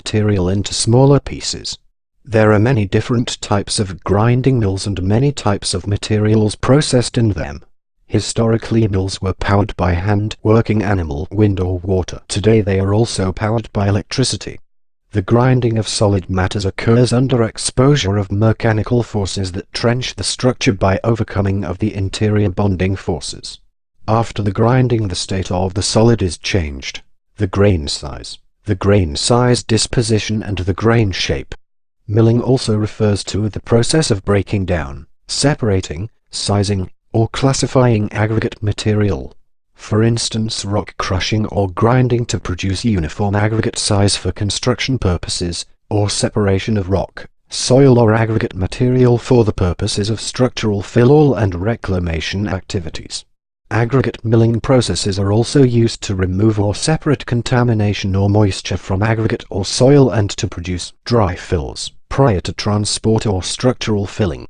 material into smaller pieces. There are many different types of grinding mills and many types of materials processed in them. Historically, mills were powered by hand-working animal, wind or water. Today they are also powered by electricity. The grinding of solid matters occurs under exposure of mechanical forces that trench the structure by overcoming of the interior bonding forces. After the grinding, the state of the solid is changed. The grain size, disposition and the grain shape. Milling also refers to the process of breaking down, separating, sizing, or classifying aggregate material. For instance, rock crushing or grinding to produce uniform aggregate size for construction purposes, or separation of rock, soil or aggregate material for the purposes of structural fill and reclamation activities. Aggregate milling processes are also used to remove or separate contamination or moisture from aggregate or soil and to produce dry fills prior to transport or structural filling.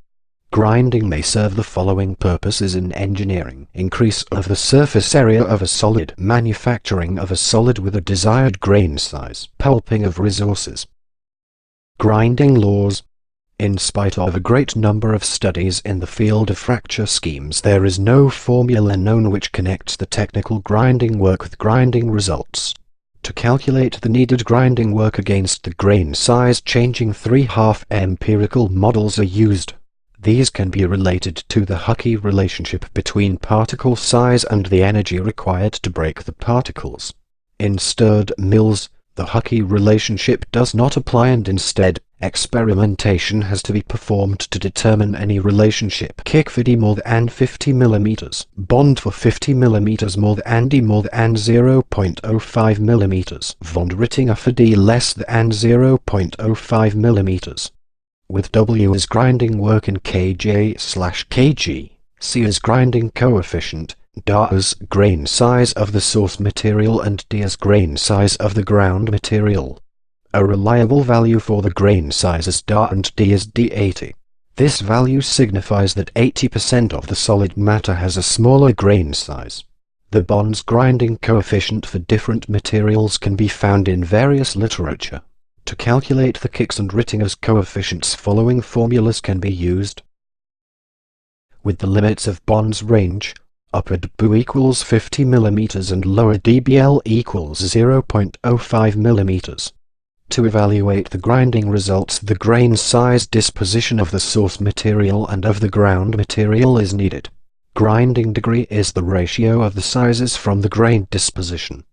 Grinding may serve the following purposes in engineering: increase of the surface area of a solid, manufacturing of a solid with a desired grain size, pulping of resources. Grinding laws. In spite of a great number of studies in the field of fracture schemes, there is no formula known which connects the technical grinding work with grinding results. To calculate the needed grinding work against the grain size changing, 3 half-empirical models are used. These can be related to the Hucke relationship between particle size and the energy required to break the particles. In stirred mills, the Hucke relationship does not apply, and instead, experimentation has to be performed to determine any relationship. Kick for D more than 50 mm, bond for 50 mm more than D more than 0.05 mm, Wandrichtinger for D less than 0.05 mm. With W as grinding work in kJ/kg, C as grinding coefficient, Da as grain size of the source material and D as grain size of the ground material. A reliable value for the grain size is Da and D is D80. This value signifies that 80% of the solid matter has a smaller grain size. The Bond's grinding coefficient for different materials can be found in various literature. To calculate the Kick's and Rittinger's coefficients, following formulas can be used. With the limits of Bond's range, upper dB equals 50 mm and lower dBl equals 0.05 mm. To evaluate the grinding results, the grain size disposition of the source material and of the ground material is needed. Grinding degree is the ratio of the sizes from the grain disposition.